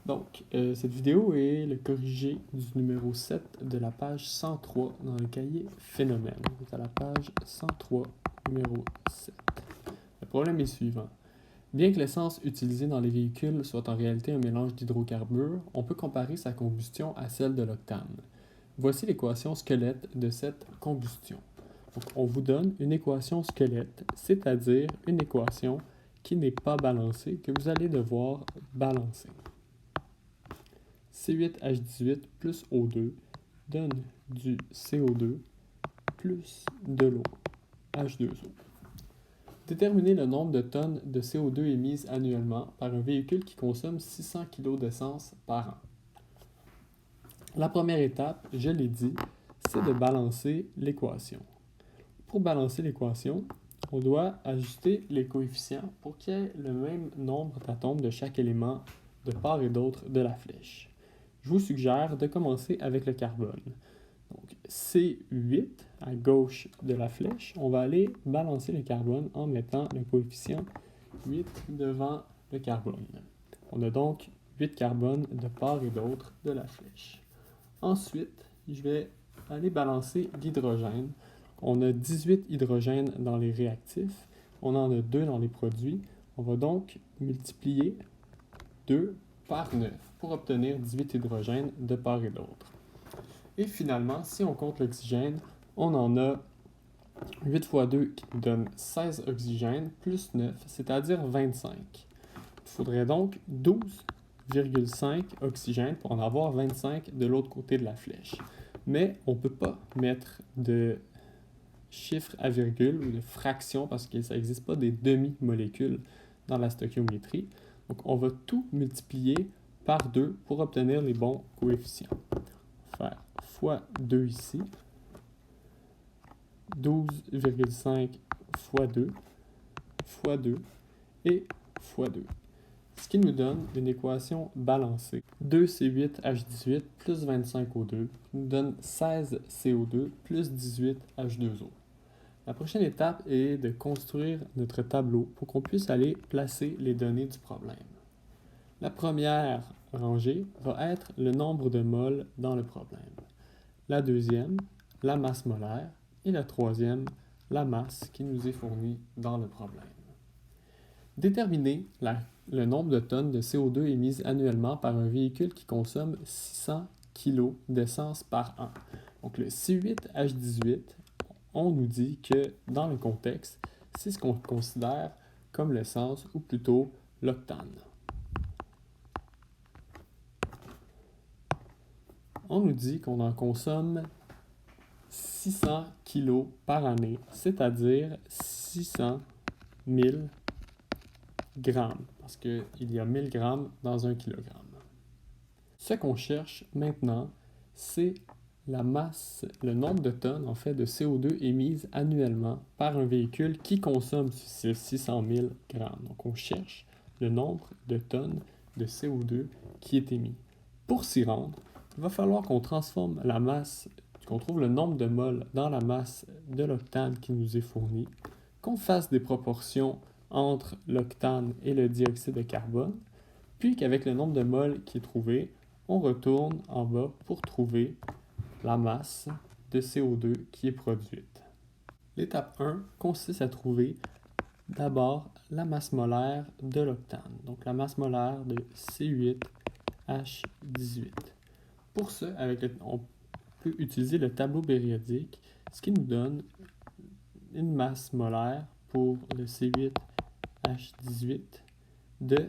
Cette vidéo est le corrigé du numéro 7 de la page 103 dans le cahier Phénomène. Vous êtes à la page 103, numéro 7. Le problème est suivant. Bien que l'essence utilisée dans les véhicules soit en réalité un mélange d'hydrocarbures, on peut comparer sa combustion à celle de l'octane. Voici l'équation squelette de cette combustion. Donc, on vous donne une équation squelette, c'est-à-dire une équation qui n'est pas balancée, que vous allez devoir balancer. C8H18 plus O2 donne du CO2 plus de l'eau, H2O. Déterminer le nombre de tonnes de CO2 émises annuellement par un véhicule qui consomme 600 kg d'essence par an. La première étape, je l'ai dit, c'est de balancer l'équation. Pour balancer l'équation, on doit ajuster les coefficients pour qu'il y ait le même nombre d'atomes de chaque élément de part et d'autre de la flèche. Je vous suggère de commencer avec le carbone. Donc, C8 à gauche de la flèche, on va aller balancer le carbone en mettant le coefficient 8 devant le carbone. On a donc 8 carbone de part et d'autre de la flèche. Ensuite, je vais aller balancer l'hydrogène. On a 18 hydrogènes dans les réactifs, on en a 2 dans les produits. On va donc multiplier 2 par 9 pour obtenir 18 hydrogènes de part et d'autre. Et finalement, si on compte l'oxygène, on en a 8 fois 2 qui nous donne 16 oxygènes plus 9, c'est-à-dire 25. Il faudrait donc 12,5 oxygènes pour en avoir 25 de l'autre côté de la flèche. Mais on ne peut pas mettre de chiffre à virgule ou de fraction parce que ça n'existe pas des demi-molécules dans la stoichiométrie. Donc on va tout multiplier par 2 pour obtenir les bons coefficients. On va faire fois 2 ici. 12,5 fois 2 fois 2 et fois 2. Ce qui nous donne une équation balancée. 2C8H18 plus 25O2 nous donne 16CO2 plus 18H2O. La prochaine étape est de construire notre tableau pour qu'on puisse aller placer les données du problème. La première rangée va être le nombre de moles dans le problème. La deuxième, la masse molaire. Et la troisième, la masse qui nous est fournie dans le problème. Déterminer le nombre de tonnes de CO2 émises annuellement par un véhicule qui consomme 600 kg d'essence par an. Donc le C8H18, on nous dit que dans le contexte, c'est ce qu'on considère comme l'essence ou plutôt l'octane. On nous dit qu'on en consomme 600 kg par année, c'est-à-dire 600 000 grammes, parce qu'il y a 1000 grammes dans un kilogramme. Ce qu'on cherche maintenant, c'est la masse, le nombre de tonnes en fait de CO2 émises annuellement par un véhicule qui consomme ces 600 000 grammes. Donc on cherche le nombre de tonnes de CO2 qui est émis. Pour s'y rendre, il va falloir qu'on transforme la masse, qu'on trouve le nombre de moles dans la masse de l'octane qui nous est fournie, qu'on fasse des proportions entre l'octane et le dioxyde de carbone, puis qu'avec le nombre de moles qui est trouvé, on retourne en bas pour trouver la masse de CO2 qui est produite. L'étape 1 consiste à trouver d'abord la masse molaire de l'octane, donc la masse molaire de C8H18. Pour ce, on peut utiliser le tableau périodique, ce qui nous donne une masse molaire pour le C8H18 de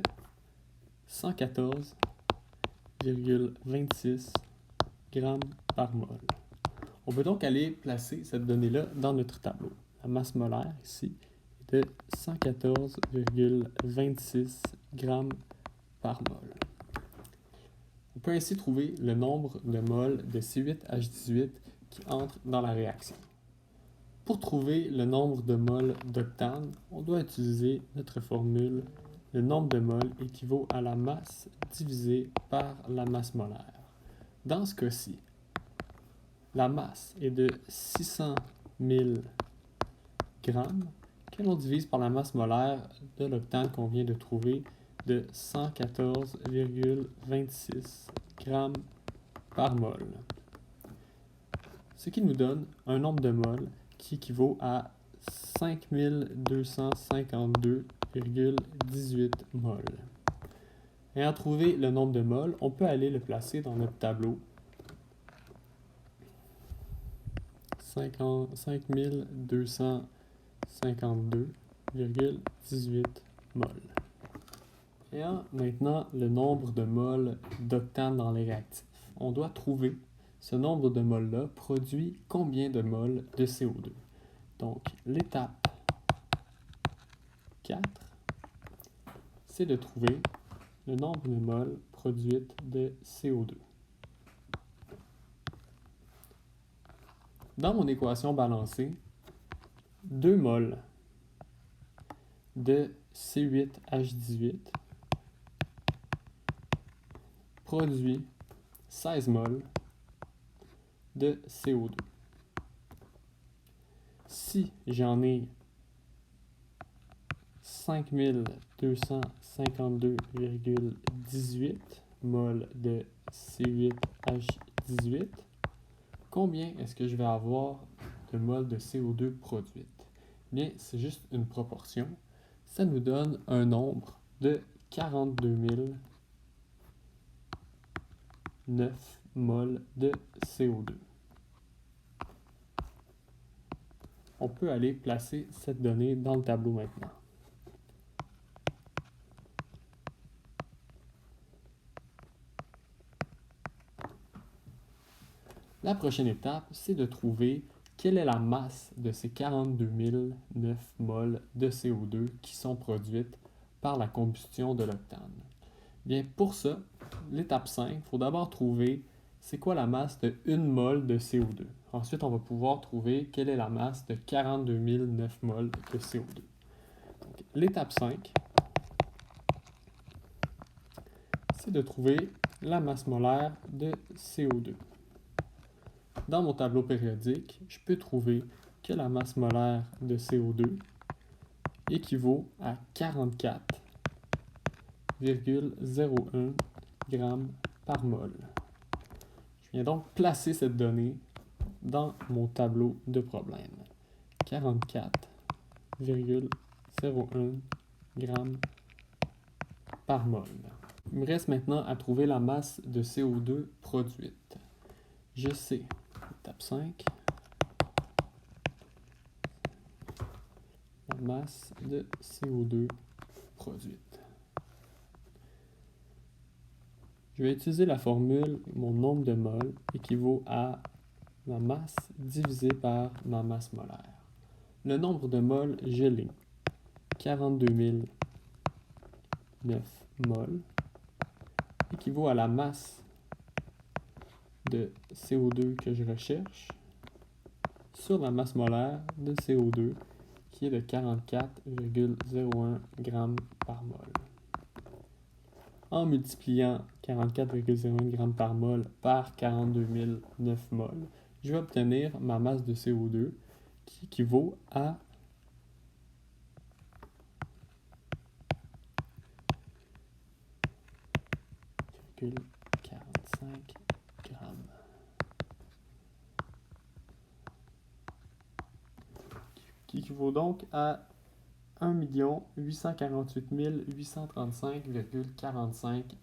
114,26 grammes par mol. On peut donc aller placer cette donnée-là dans notre tableau. La masse molaire ici est de 114,26 grammes par mol. On peut ainsi trouver le nombre de moles de C8H18 qui entrent dans la réaction. Pour trouver le nombre de moles d'octane, on doit utiliser notre formule. Le nombre de moles équivaut à la masse divisée par la masse molaire. Dans ce cas-ci, la masse est de 600 000 grammes que l'on divise par la masse molaire de l'octane qu'on vient de trouver de 114,26 grammes par mol. Ce qui nous donne un nombre de moles qui équivaut à 5252,18 moles. Ayant trouvé le nombre de moles, on peut aller le placer dans notre tableau. 5252,18 moles. Ayant maintenant le nombre de moles d'octane dans les réactifs, on doit trouver ce nombre de moles-là produit combien de moles de CO2. Donc, l'étape 4, c'est de trouver le nombre de moles produites de CO2. Dans mon équation balancée, 2 moles de C8H18 produit 16 moles de CO2. Si j'en ai 5252,18 moles de C8H18, combien est-ce que je vais avoir de moles de CO2 produites? Bien, c'est juste une proportion. Ça nous donne un nombre de 42,009 moles de CO2. On peut aller placer cette donnée dans le tableau maintenant. La prochaine étape, c'est de trouver quelle est la masse de ces 42,009 moles de CO2 qui sont produites par la combustion de l'octane. Bien, pour ça, l'étape 5, il faut d'abord trouver c'est quoi la masse de 1 mol de CO2. Ensuite, on va pouvoir trouver quelle est la masse de 42,009 moles de CO2. L'étape 5, c'est de trouver la masse molaire de CO2. Dans mon tableau périodique, je peux trouver que la masse molaire de CO2 équivaut à 44,01 g par mol. Je viens donc placer cette donnée dans mon tableau de problème. 44,01 g par mol. Il me reste maintenant à trouver la masse de CO2 produite. Je sais, étape 5, la masse de CO2 produite. Je vais utiliser la formule mon nombre de moles équivaut à ma masse divisé par ma masse molaire. Le nombre de moles, je l'ai. 42,009 moles équivaut à la masse de CO2 que je recherche sur la masse molaire de CO2 qui est de 44,01 g par mol. En multipliant 44,01 g par mol par 42,009 moles, je vais obtenir ma masse de CO2 qui équivaut à 0,45 g. Qui équivaut donc à 1 848 835,45 g.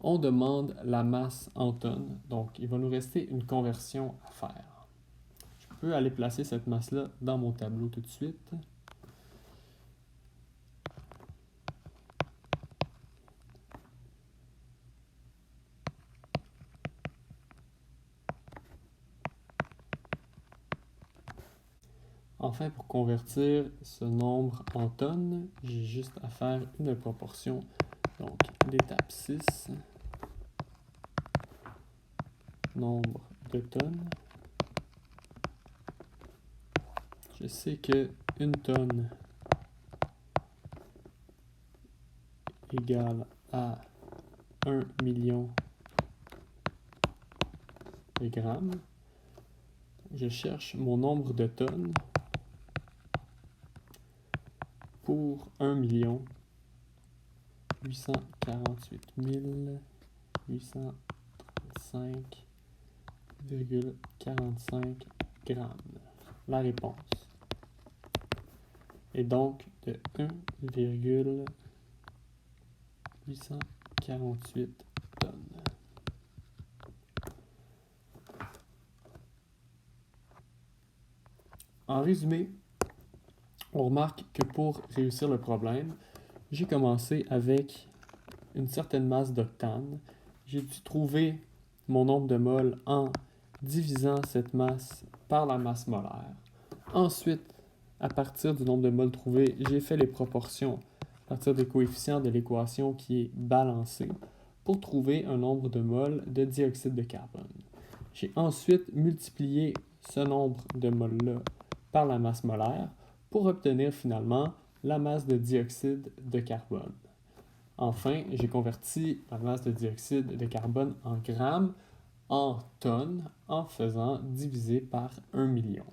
On demande la masse en tonnes, donc il va nous rester une conversion à faire. Je peux aller placer cette masse-là dans mon tableau tout de suite. Enfin, pour convertir ce nombre en tonnes, j'ai juste à faire une proportion. Donc, l'étape 6, nombre de tonnes. Je sais que 1 tonne égale à 1 million de grammes. Je cherche mon nombre de tonnes pour 1 million 848 835,45 grammes. La réponse est donc de 1,848 tonnes. En résumé, on remarque que pour réussir le problème, j'ai commencé avec une certaine masse d'octane. J'ai dû trouver mon nombre de moles en divisant cette masse par la masse molaire. Ensuite, à partir du nombre de moles trouvé, j'ai fait les proportions à partir des coefficients de l'équation qui est balancée pour trouver un nombre de moles de dioxyde de carbone. J'ai ensuite multiplié ce nombre de moles-là par la masse molaire pour obtenir finalement la masse de dioxyde de carbone. Enfin, j'ai converti la masse de dioxyde de carbone en grammes en tonnes en faisant diviser par 1 million.